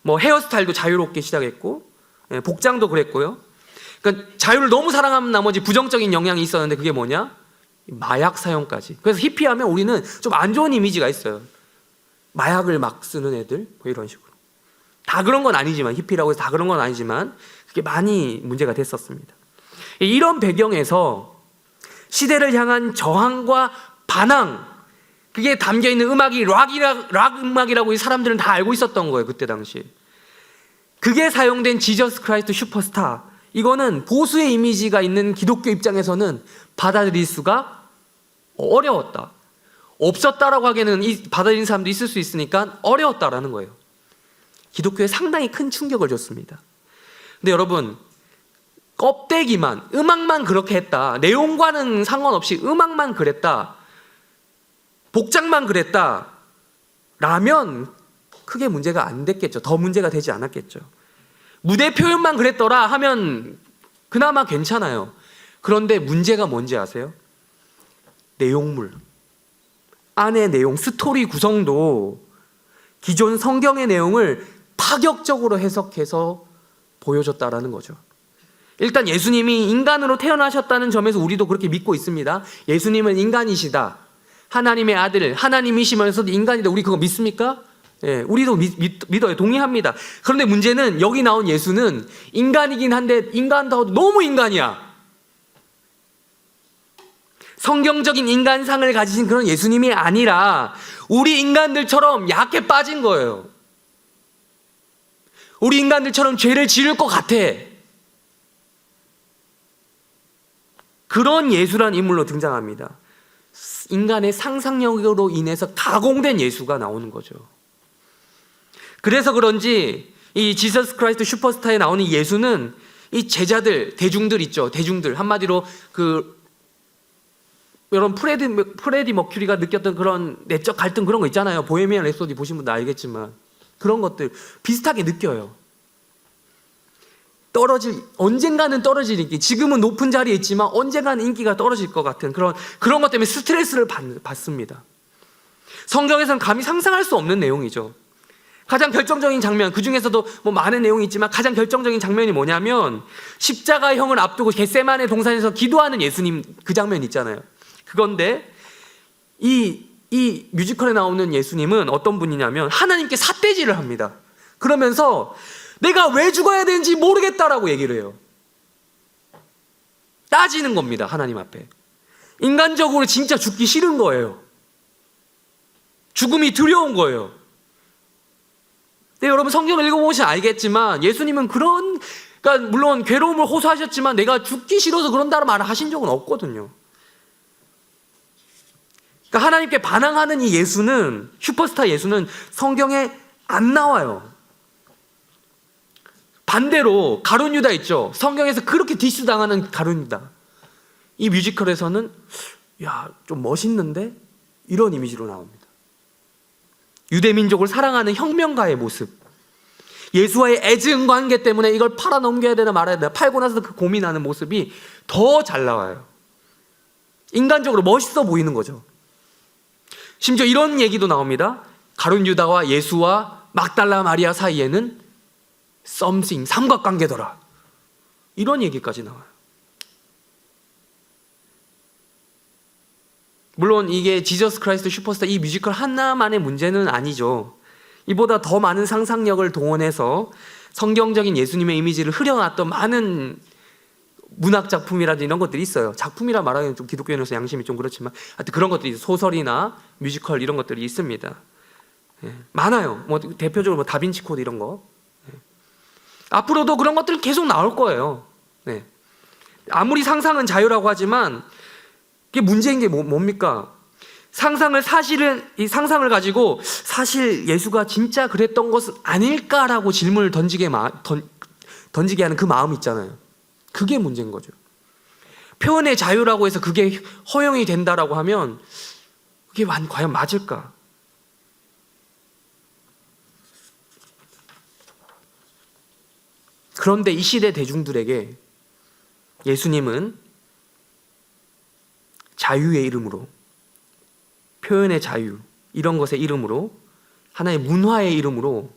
헤어스타일도 자유롭게 시작했고, 복장도 그랬고요. 그러니까 자유를 너무 사랑한 나머지 부정적인 영향이 있었는데 그게 뭐냐? 마약 사용까지. 그래서 히피하면 우리는 좀 안 좋은 이미지가 있어요. 마약을 막 쓰는 애들 이런 식으로. 다 그런 건 아니지만 히피라고 해서 다 그런 건 아니지만 그게 많이 문제가 됐었습니다. 이런 배경에서 시대를 향한 저항과 반항 그게 담겨있는 음악이 락 음악이라고 이 사람들은 다 알고 있었던 거예요. 그때 당시 그게 사용된 지저스 크라이스트 슈퍼스타 이거는 보수의 이미지가 있는 기독교 입장에서는 받아들일 수가 어려웠다. 없었다라고 하기에는 받아들이는 사람도 있을 수 있으니까 어려웠다라는 거예요. 기독교에 상당히 큰 충격을 줬습니다. 근데 여러분 껍데기만 음악만 그렇게 했다. 내용과는 상관없이 음악만 그랬다. 복장만 그랬다. 라면 크게 문제가 안 됐겠죠. 더 문제가 되지 않았겠죠. 무대 표현만 그랬더라 하면 그나마 괜찮아요. 그런데 문제가 뭔지 아세요? 내용물. 안의 내용, 스토리 구성도 기존 성경의 내용을 파격적으로 해석해서 보여줬다라는 거죠. 일단 예수님이 인간으로 태어나셨다는 점에서 우리도 그렇게 믿고 있습니다. 예수님은 인간이시다, 하나님의 아들, 하나님이시면서도 인간이다. 우리 그거 믿습니까? 예, 우리도 믿어요. 동의합니다. 그런데 문제는 여기 나온 예수는 인간이긴 한데 인간다워도 너무 인간이야. 성경적인 인간상을 가지신 그런 예수님이 아니라 우리 인간들처럼 약해 빠진 거예요. 우리 인간들처럼 죄를 지을 것 같아. 그런 예수란 인물로 등장합니다. 인간의 상상력으로 인해서 가공된 예수가 나오는 거죠. 그래서 그런지 이 지저스 크라이스트 슈퍼스타에 나오는 예수는 이 제자들, 대중들 있죠. 대중들, 한마디로 여러분 프레디 머큐리가 느꼈던 그런 내적 갈등, 그런 거 있잖아요. 보헤미안 랩소디 보신 분도 알겠지만 그런 것들 비슷하게 느껴요. 언젠가는 떨어질 인기, 지금은 높은 자리에 있지만 언젠가는 인기가 떨어질 것 같은 그런 것 때문에 스트레스를 받습니다. 성경에서는 감히 상상할 수 없는 내용이죠. 가장 결정적인 장면, 그 중에서도 뭐 많은 내용이 있지만 가장 결정적인 장면이 뭐냐면 십자가형을 앞두고 겟세마네 동산에서 기도하는 예수님, 그 장면 있잖아요. 그건데 이 뮤지컬에 나오는 예수님은 어떤 분이냐면 하나님께 삿대질을 합니다. 그러면서 내가 왜 죽어야 되는지 모르겠다라고 얘기를 해요. 따지는 겁니다, 하나님 앞에. 인간적으로 진짜 죽기 싫은 거예요. 죽음이 두려운 거예요. 네, 여러분 성경을 읽어보시면 알겠지만 예수님은 그러니까 물론 괴로움을 호소하셨지만 내가 죽기 싫어서 그런다는 말을 하신 적은 없거든요. 그러니까 하나님께 반항하는 이 예수는, 슈퍼스타 예수는 성경에 안 나와요. 반대로 가룟 유다 있죠. 성경에서 그렇게 디스당하는 가룟 유다. 이 뮤지컬에서는 야, 좀 멋있는데? 이런 이미지로 나옵니다. 유대민족을 사랑하는 혁명가의 모습, 예수와의 애증 관계 때문에 이걸 팔아넘겨야 되나 말아야 되나 팔고 나서 그 고민하는 모습이 더 잘 나와요. 인간적으로 멋있어 보이는 거죠. 심지어 이런 얘기도 나옵니다. 가룟 유다와 예수와 막달라 마리아 사이에는 something, 삼각관계더라, 이런 얘기까지 나와요. 물론 이게 지저스 크라이스트 슈퍼스타 이 뮤지컬 하나만의 문제는 아니죠. 이보다 더 많은 상상력을 동원해서 성경적인 예수님의 이미지를 흐려놨던 많은 문학 작품이라든지 이런 것들이 있어요. 작품이라 말하기는 좀 기독교인으로서 양심이 좀 그렇지만 하여튼 그런 것들이 소설이나 뮤지컬 이런 것들이 있습니다. 예, 많아요. 뭐 대표적으로 뭐 다빈치 코드 이런 거. 예. 앞으로도 그런 것들 계속 나올 거예요. 예. 아무리 상상은 자유라고 하지만 이게 문제인 게 뭡니까? 이 상상을 가지고 사실 예수가 진짜 그랬던 것은 아닐까라고 질문을 던지게 하는 그 마음 있잖아요. 그게 문제인 거죠. 표현의 자유라고 해서 그게 허용이 된다라고 하면 그게 과연 맞을까? 그런데 이 시대 대중들에게 예수님은 자유의 이름으로, 표현의 자유, 이런 것의 이름으로, 하나의 문화의 이름으로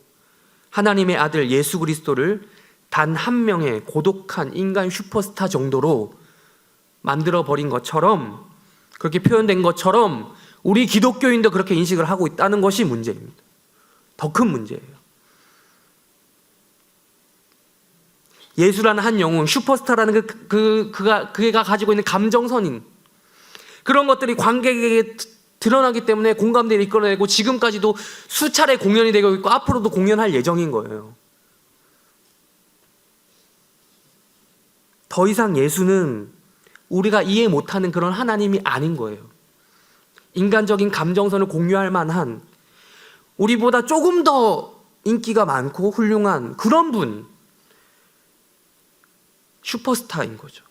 하나님의 아들 예수 그리스도를 단 한 명의 고독한 인간 슈퍼스타 정도로 만들어버린 것처럼, 그렇게 표현된 것처럼 우리 기독교인도 그렇게 인식을 하고 있다는 것이 문제입니다. 더 큰 문제예요. 예수라는 한 영웅, 슈퍼스타라는 그가 가지고 있는 감정선인 그런 것들이 관객에게 드러나기 때문에 공감대를 이끌어내고 지금까지도 수차례 공연이 되고 있고 앞으로도 공연할 예정인 거예요. 더 이상 예수는 우리가 이해 못하는 그런 하나님이 아닌 거예요. 인간적인 감정선을 공유할 만한, 우리보다 조금 더 인기가 많고 훌륭한 그런 분, 슈퍼스타인 거죠.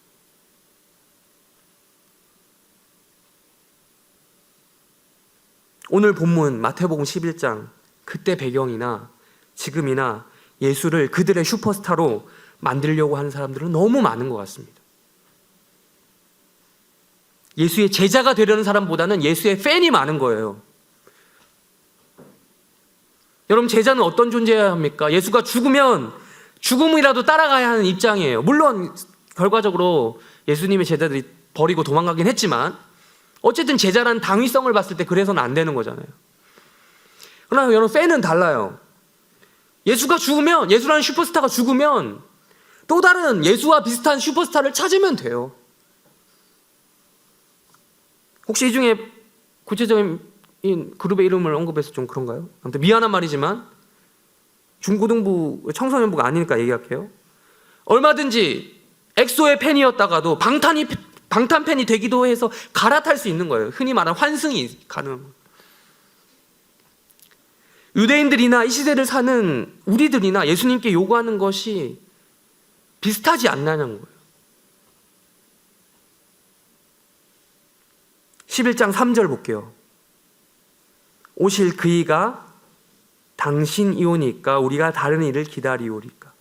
오늘 본문 마태복음 11장, 그때 배경이나 지금이나 예수를 그들의 슈퍼스타로 만들려고 하는 사람들은 너무 많은 것 같습니다. 예수의 제자가 되려는 사람보다는 예수의 팬이 많은 거예요. 여러분, 제자는 어떤 존재여야 합니까? 예수가 죽으면 죽음이라도 따라가야 하는 입장이에요. 물론 결과적으로 예수님의 제자들이 버리고 도망가긴 했지만 어쨌든 제자라는 당위성을 봤을 때 그래서는 안 되는 거잖아요. 그러나 여러분, 팬은 달라요. 예수가 죽으면, 예수라는 슈퍼스타가 죽으면 또 다른 예수와 비슷한 슈퍼스타를 찾으면 돼요. 혹시 이 중에 구체적인 그룹의 이름을 언급해서 좀 그런가요? 아무튼 미안한 말이지만 중고등부 청소년부가 아니니까 얘기할게요. 얼마든지 엑소의 팬이었다가도 방탄 팬이 되기도 해서 갈아탈 수 있는 거예요. 흔히 말하는 환승이 가능한 거예요. 유대인들이나 이 시대를 사는 우리들이나 예수님께 요구하는 것이 비슷하지 않냐는 거예요. 11장 3절 볼게요. 오실 그이가 당신이오니까 우리가 다른 이를 기다리오리까.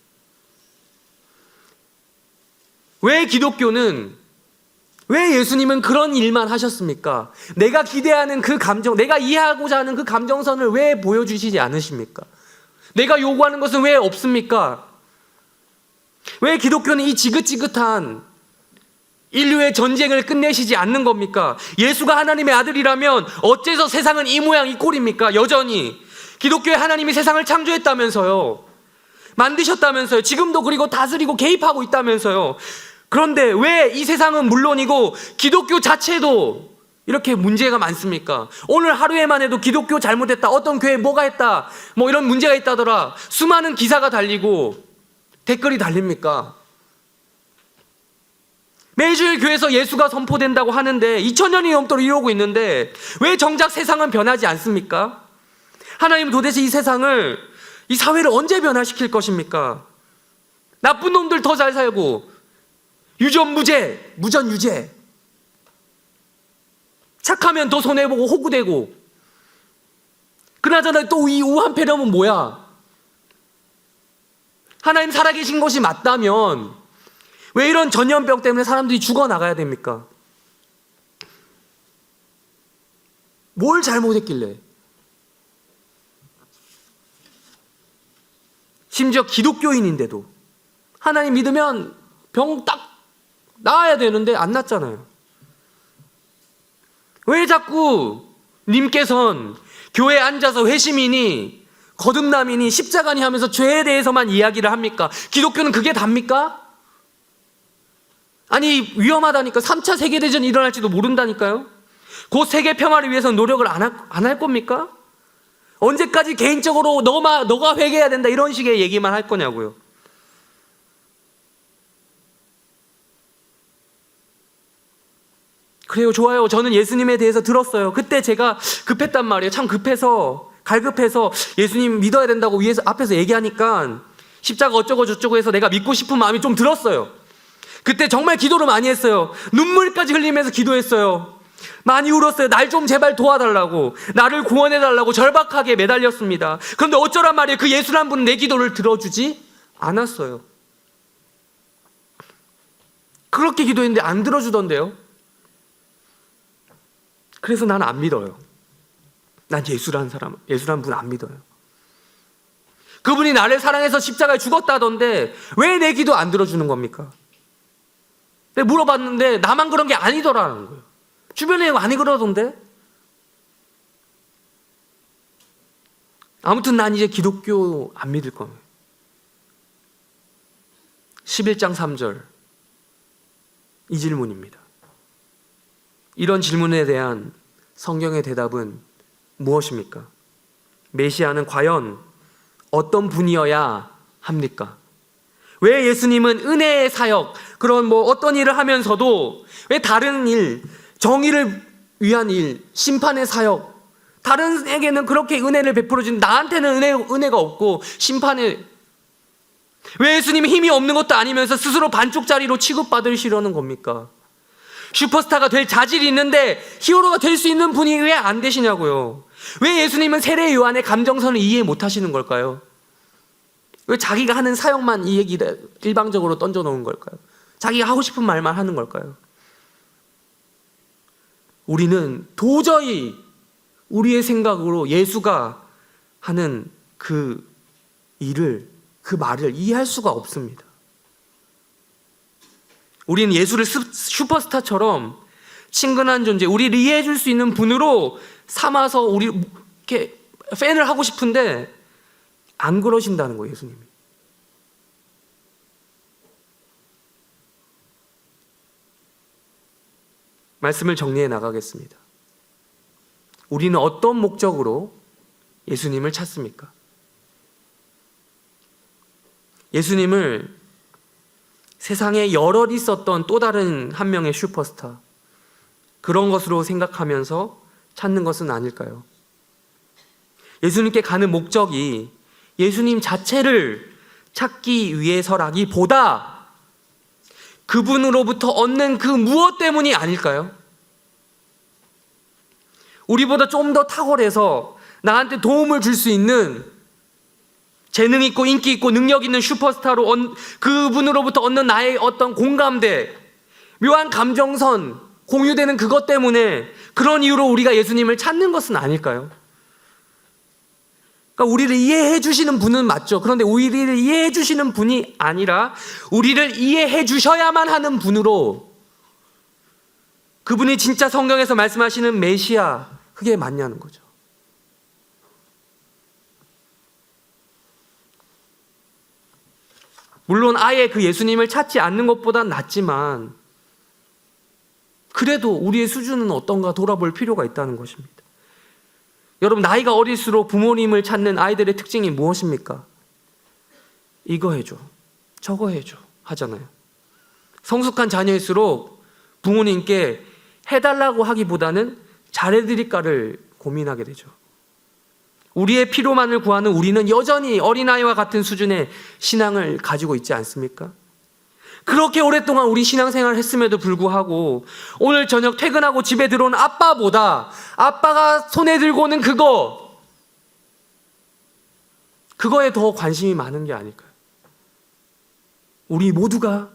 왜 기독교는, 왜 예수님은 그런 일만 하셨습니까? 내가 기대하는 그 감정, 내가 이해하고자 하는 그 감정선을 왜 보여주시지 않으십니까? 내가 요구하는 것은 왜 없습니까? 왜 기독교는 이 지긋지긋한 인류의 전쟁을 끝내시지 않는 겁니까? 예수가 하나님의 아들이라면 어째서 세상은 이 모양 이 꼴입니까? 여전히 기독교의 하나님이 세상을 창조했다면서요, 만드셨다면서요, 지금도 그리고 다스리고 개입하고 있다면서요. 그런데 왜 이 세상은 물론이고 기독교 자체도 이렇게 문제가 많습니까? 오늘 하루에만 해도 기독교 잘못했다, 어떤 교회 뭐가 했다, 뭐 이런 문제가 있다더라, 수많은 기사가 달리고 댓글이 달립니까? 매주일 교회에서 예수가 선포된다고 하는데 2000년이 넘도록 이러고 있는데 왜 정작 세상은 변하지 않습니까? 하나님은 도대체 이 세상을, 이 사회를 언제 변화시킬 것입니까? 나쁜 놈들 더 잘 살고 유전무죄, 무전유죄, 착하면 더 손해보고 호구되고. 그나저나 또 이 우한 폐렴은 뭐야? 하나님 살아계신 것이 맞다면 왜 이런 전염병 때문에 사람들이 죽어나가야 됩니까? 뭘 잘못했길래? 심지어 기독교인인데도 하나님 믿으면 병 딱 나아야 되는데 안 낫잖아요. 왜 자꾸 님께선 교회에 앉아서 회심이니 거듭남이니 십자가니 하면서 죄에 대해서만 이야기를 합니까? 기독교는 그게 답니까? 아니, 위험하다니까. 3차 세계대전이 일어날지도 모른다니까요. 곧 세계 평화를 위해서 노력을 안 할 겁니까? 언제까지 개인적으로 너가 회개해야 된다 이런 식의 얘기만 할 거냐고요. 그래요, 좋아요. 저는 예수님에 대해서 들었어요. 그때 제가 급했단 말이에요. 참 급해서, 갈급해서 예수님 믿어야 된다고 위에서 앞에서 얘기하니까 십자가 어쩌고 저쩌고 해서 내가 믿고 싶은 마음이 좀 들었어요. 그때 정말 기도를 많이 했어요. 눈물까지 흘리면서 기도했어요. 많이 울었어요. 날 좀 제발 도와달라고, 나를 구원해달라고 절박하게 매달렸습니다. 그런데 어쩌란 말이에요. 그 예수란 분은 내 기도를 들어주지 않았어요. 그렇게 기도했는데 안 들어주던데요. 그래서 난 안 믿어요. 난 예수란 분 안 믿어요. 그분이 나를 사랑해서 십자가에 죽었다던데 왜 내 기도 안 들어주는 겁니까? 내가 물어봤는데 나만 그런 게 아니더라는 거예요. 주변에 많이 그러던데. 아무튼 난 이제 기독교 안 믿을 거예요. 11장 3절 이 질문입니다. 이런 질문에 대한 성경의 대답은 무엇입니까? 메시아는 과연 어떤 분이어야 합니까? 왜 예수님은 은혜의 사역, 그런 뭐 어떤 일을 하면서도 왜 다른 일, 정의를 위한 일, 심판의 사역, 다른에게는 그렇게 은혜를 베풀어 준 나한테는 은혜가 없고 심판에, 왜 예수님이 힘이 없는 것도 아니면서 스스로 반쪽짜리로 취급받으시려는 겁니까? 슈퍼스타가 될 자질이 있는데 히어로가 될 수 있는 분이 왜 안 되시냐고요. 왜 예수님은 세례 요한의 감정선을 이해 못 하시는 걸까요? 왜 자기가 하는 사역만 이 얘기를 일방적으로 던져놓은 걸까요? 자기가 하고 싶은 말만 하는 걸까요? 우리는 도저히 우리의 생각으로 예수가 하는 그 일을, 그 말을 이해할 수가 없습니다. 우리는 예수를 슈퍼스타처럼 친근한 존재, 우리를 이해해 줄 수 있는 분으로 삼아서 우리 이렇게 팬을 하고 싶은데 안 그러신다는 거예요, 예수님이. 말씀을 정리해 나가겠습니다. 우리는 어떤 목적으로 예수님을 찾습니까? 예수님을 세상에 여럿 있었던 또 다른 한 명의 슈퍼스타, 그런 것으로 생각하면서 찾는 것은 아닐까요? 예수님께 가는 목적이 예수님 자체를 찾기 위해서라기보다 그분으로부터 얻는 그 무엇 때문이 아닐까요? 우리보다 좀 더 탁월해서 나한테 도움을 줄 수 있는 재능 있고 인기 있고 능력 있는 슈퍼스타로 그분으로부터 얻는 나의 어떤 공감대, 묘한 감정선, 공유되는 그것 때문에 그런 이유로 우리가 예수님을 찾는 것은 아닐까요? 그러니까 우리를 이해해 주시는 분은 맞죠. 그런데 우리를 이해해 주시는 분이 아니라 우리를 이해해 주셔야만 하는 분으로, 그분이 진짜 성경에서 말씀하시는 메시아, 그게 맞냐는 거죠. 물론 아예 그 예수님을 찾지 않는 것보단 낫지만 그래도 우리의 수준은 어떤가 돌아볼 필요가 있다는 것입니다. 여러분, 나이가 어릴수록 부모님을 찾는 아이들의 특징이 무엇입니까? 이거 해줘, 저거 해줘 하잖아요. 성숙한 자녀일수록 부모님께 해달라고 하기보다는 잘해드릴까를 고민하게 되죠. 우리의 필요만을 구하는 우리는 여전히 어린아이와 같은 수준의 신앙을 가지고 있지 않습니까? 그렇게 오랫동안 우리 신앙생활을 했음에도 불구하고 오늘 저녁 퇴근하고 집에 들어온 아빠보다 아빠가 손에 들고는 그거에 더 관심이 많은 게 아닐까요? 우리 모두가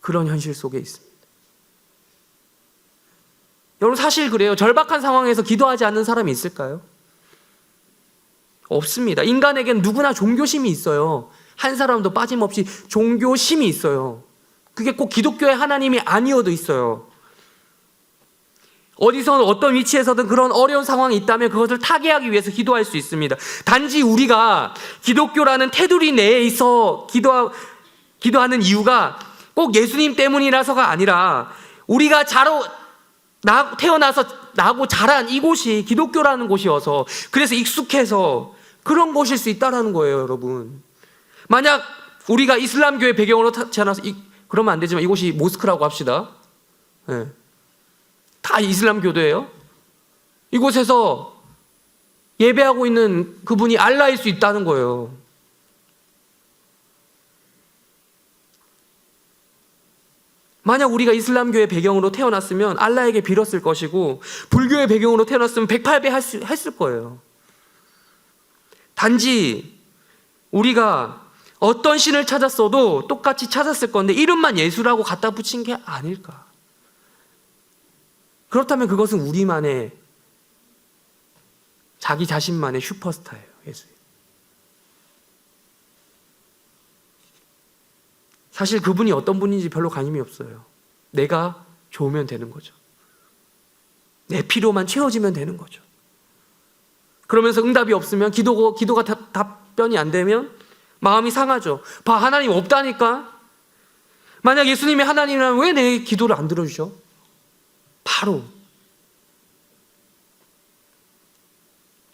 그런 현실 속에 있습니다. 여러분, 사실 그래요. 절박한 상황에서 기도하지 않는 사람이 있을까요? 없습니다. 인간에겐 누구나 종교심이 있어요. 한 사람도 빠짐없이 종교심이 있어요. 그게 꼭 기독교의 하나님이 아니어도 있어요. 어디서 어떤 위치에서든 그런 어려운 상황이 있다면 그것을 타개하기 위해서 기도할 수 있습니다. 단지 우리가 기독교라는 테두리 내에 있어 기도하는 이유가 꼭 예수님 때문이라서가 아니라 우리가 태어나서 나고 자란 이곳이 기독교라는 곳이어서, 그래서 익숙해서 그런 곳일 수 있다는 거예요, 여러분. 만약 우리가 이슬람교의 배경으로 태어나서 그러면 안 되지만 이곳이 모스크라고 합시다. 네. 다 이슬람교도예요. 이곳에서 예배하고 있는 그분이 알라일 수 있다는 거예요. 만약 우리가 이슬람교의 배경으로 태어났으면 알라에게 빌었을 것이고, 불교의 배경으로 태어났으면 108배 했을 거예요. 단지 우리가 어떤 신을 찾았어도 똑같이 찾았을 건데 이름만 예수라고 갖다 붙인 게 아닐까. 그렇다면 그것은 우리만의, 자기 자신만의 슈퍼스타예요, 예수. 사실 그분이 어떤 분인지 별로 관심이 없어요. 내가 좋으면 되는 거죠. 내 필요만 채워지면 되는 거죠. 그러면서 응답이 없으면 기도가 답변이 안 되면 마음이 상하죠. 봐, 하나님 없다니까. 만약 예수님이 하나님이라면 왜 내 기도를 안 들어주셔? 바로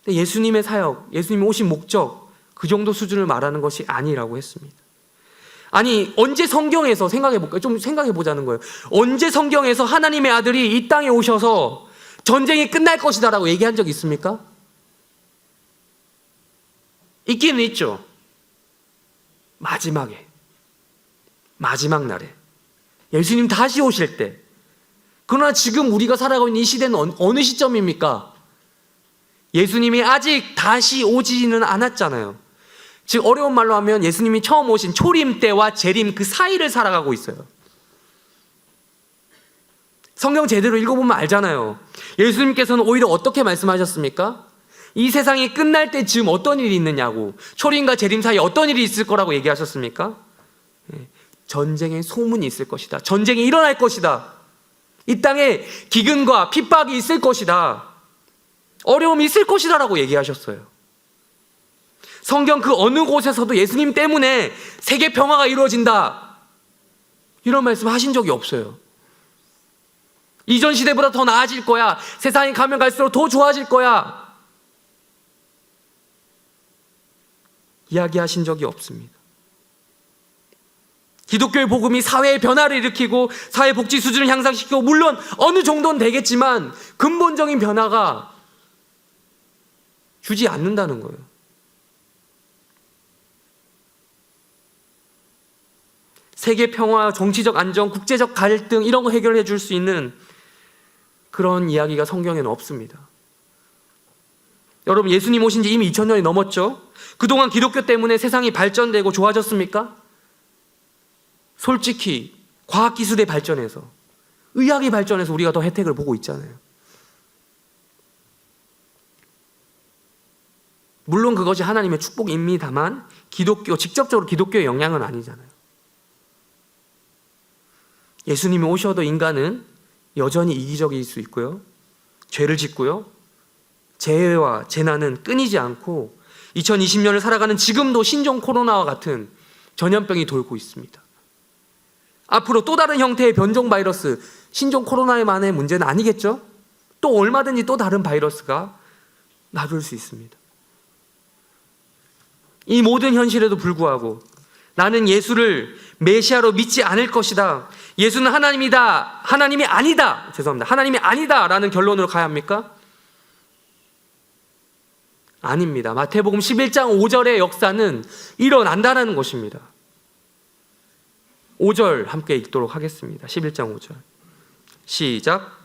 예수님의 사역, 예수님이 오신 목적, 그 정도 수준을 말하는 것이 아니라고 했습니다. 아니, 언제 성경에서 좀 생각해 보자는 거예요. 언제 성경에서 하나님의 아들이 이 땅에 오셔서 전쟁이 끝날 것이다라고 얘기한 적이 있습니까? 있기는 있죠. 마지막 날에 예수님 다시 오실 때. 그러나 지금 우리가 살아가고 있는 이 시대는 어느 시점입니까? 예수님이 아직 다시 오지는 않았잖아요. 즉, 어려운 말로 하면 예수님이 처음 오신 초림 때와 재림 그 사이를 살아가고 있어요. 성경 제대로 읽어보면 알잖아요. 예수님께서는 오히려 어떻게 말씀하셨습니까? 이 세상이 끝날 때쯤 어떤 일이 있느냐고, 초림과 재림 사이에 어떤 일이 있을 거라고 얘기하셨습니까? 전쟁의 소문이 있을 것이다. 전쟁이 일어날 것이다. 이 땅에 기근과 핍박이 있을 것이다. 어려움이 있을 것이다 라고 얘기하셨어요. 성경 그 어느 곳에서도 예수님 때문에 세계 평화가 이루어진다 이런 말씀 하신 적이 없어요. 이전 시대보다 더 나아질 거야. 세상이 가면 갈수록 더 좋아질 거야. 이야기하신 적이 없습니다. 기독교의 복음이 사회의 변화를 일으키고 사회 복지 수준을 향상시키고 물론 어느 정도는 되겠지만 근본적인 변화가 주지 않는다는 거예요. 세계 평화, 정치적 안정, 국제적 갈등 이런 거 해결해 줄 수 있는 그런 이야기가 성경에는 없습니다. 여러분, 예수님 오신 지 이미 2000년이 넘었죠? 그동안 기독교 때문에 세상이 발전되고 좋아졌습니까? 솔직히 과학기술의 발전에서, 의학이 발전해서 우리가 더 혜택을 보고 있잖아요. 물론 그것이 하나님의 축복입니다만 직접적으로 기독교의 영향은 아니잖아요. 예수님이 오셔도 인간은 여전히 이기적일 수 있고요. 죄를 짓고요. 재해와 재난은 끊이지 않고 2020년을 살아가는 지금도 신종 코로나와 같은 전염병이 돌고 있습니다. 앞으로 또 다른 형태의 변종 바이러스, 신종 코로나만의 문제는 아니겠죠? 또 얼마든지 또 다른 바이러스가 나돌 수 있습니다. 이 모든 현실에도 불구하고 나는 예수를 메시아로 믿지 않을 것이다. 예수는 하나님이다. 하나님이 아니다. 하나님이 아니다. 라는 결론으로 가야 합니까? 아닙니다. 마태복음 11장 5절의 역사는 일어난다는 것입니다. 5절 함께 읽도록 하겠습니다. 11장 5절. 시작.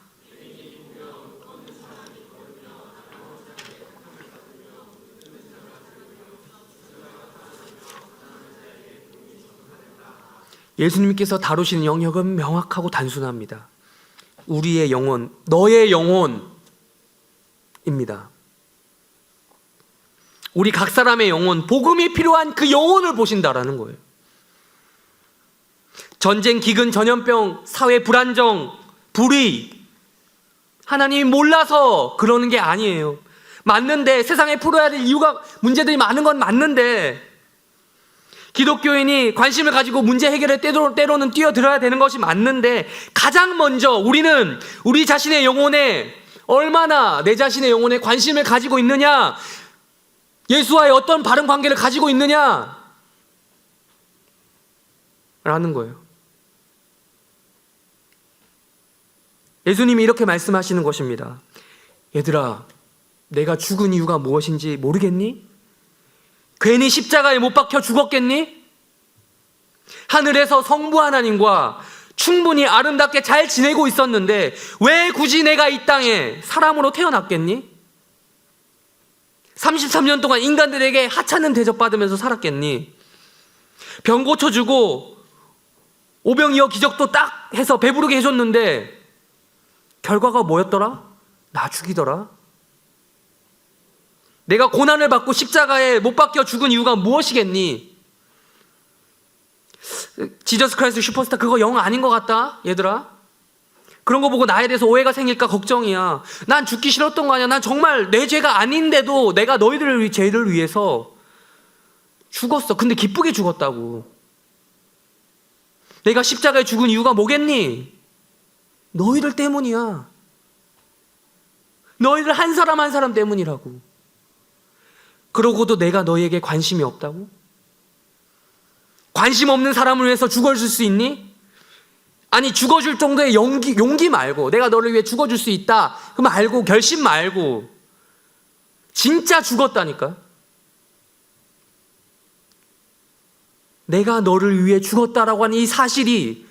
예수님께서 다루시는 영역은 명확하고 단순합니다. 우리의 영혼, 너의 영혼입니다. 우리 각 사람의 영혼, 복음이 필요한 그 영혼을 보신다라는 거예요. 전쟁, 기근, 전염병, 사회 불안정, 불의, 하나님이 몰라서 그러는 게 아니에요. 맞는데, 세상에 풀어야 될 이유가, 문제들이 많은 건 맞는데, 기독교인이 관심을 가지고 문제 해결에 때로는 뛰어들어야 되는 것이 맞는데, 가장 먼저 우리는 우리 자신의 영혼에 얼마나 내 자신의 영혼에 관심을 가지고 있느냐, 예수와의 어떤 바른 관계를 가지고 있느냐 라는 거예요. 예수님이 이렇게 말씀하시는 것입니다. 얘들아, 내가 죽은 이유가 무엇인지 모르겠니? 괜히 십자가에 못 박혀 죽었겠니? 하늘에서 성부 하나님과 충분히 아름답게 잘 지내고 있었는데 왜 굳이 내가 이 땅에 사람으로 태어났겠니? 33년 동안 인간들에게 하찮은 대접받으면서 살았겠니? 병 고쳐주고 오병이어 기적도 딱 해서 배부르게 해줬는데 결과가 뭐였더라? 나 죽이더라. 내가 고난을 받고 십자가에 못 박혀 죽은 이유가 무엇이겠니? 지저스 크라이스트 슈퍼스타 그거 영 아닌 것 같다 얘들아. 그런 거 보고 나에 대해서 오해가 생길까 걱정이야. 난 죽기 싫었던 거 아니야. 난 정말 내 죄가 아닌데도 내가 너희들 죄를 위해서 죽었어. 근데 기쁘게 죽었다고. 내가 십자가에 죽은 이유가 뭐겠니? 너희들 때문이야. 너희들 한 사람 한 사람 때문이라고. 그러고도 내가 너희에게 관심이 없다고? 관심 없는 사람을 위해서 죽어줄 수 있니? 아니, 죽어줄 정도의 용기 말고, 내가 너를 위해 죽어줄 수 있다 그 말고, 결심 말고 진짜 죽었다니까. 내가 너를 위해 죽었다라고 하는 이 사실이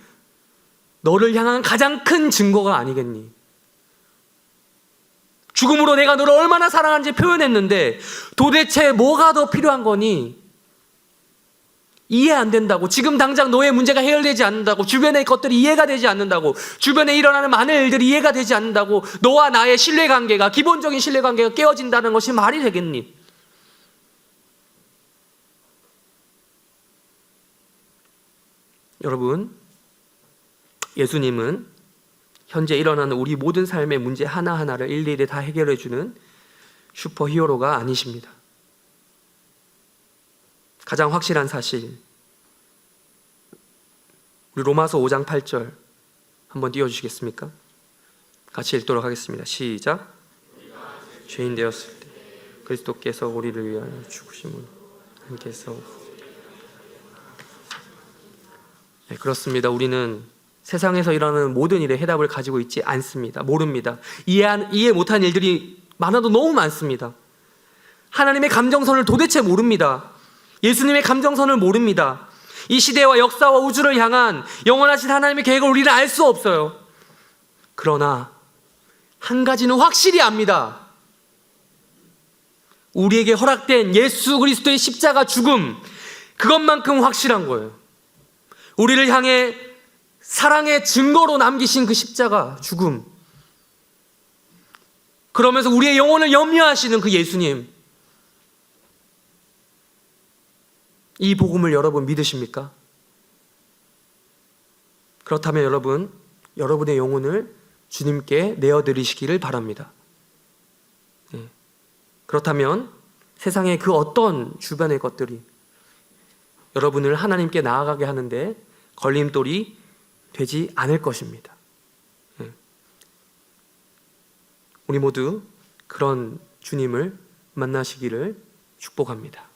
너를 향한 가장 큰 증거가 아니겠니? 죽음으로 내가 너를 얼마나 사랑하는지 표현했는데 도대체 뭐가 더 필요한 거니? 이해 안 된다고, 지금 당장 너의 문제가 해결되지 않는다고, 주변의 것들이 이해가 되지 않는다고, 주변에 일어나는 많은 일들이 이해가 되지 않는다고 너와 나의 신뢰관계가, 기본적인 신뢰관계가 깨어진다는 것이 말이 되겠니? 여러분, 예수님은 현재 일어나는 우리 모든 삶의 문제 하나하나를 일일이 다 해결해주는 슈퍼히어로가 아니십니다. 가장 확실한 사실, 우리 로마서 5장 8절 한번 띄워주시겠습니까? 같이 읽도록 하겠습니다. 시작. 죄인 되었을 때 그리스도께서 우리를 위하여 죽으심을 함께서. 네, 그렇습니다. 우리는 세상에서 일어나는 모든 일에 해답을 가지고 있지 않습니다. 모릅니다. 이해 못한 일들이 많아도 너무 많습니다. 하나님의 감정선을 도대체 모릅니다. 예수님의 감정선을 모릅니다. 이 시대와 역사와 우주를 향한 영원하신 하나님의 계획을 우리는 알 수 없어요. 그러나 한 가지는 확실히 압니다. 우리에게 허락된 예수 그리스도의 십자가 죽음, 그것만큼 확실한 거예요. 우리를 향해 사랑의 증거로 남기신 그 십자가 죽음, 그러면서 우리의 영혼을 염려하시는 그 예수님, 이 복음을 여러분 믿으십니까? 그렇다면 여러분, 여러분의 영혼을 주님께 내어드리시기를 바랍니다. 네. 그렇다면 세상의 그 어떤 주변의 것들이 여러분을 하나님께 나아가게 하는데 걸림돌이 되지 않을 것입니다. 네. 우리 모두 그런 주님을 만나시기를 축복합니다.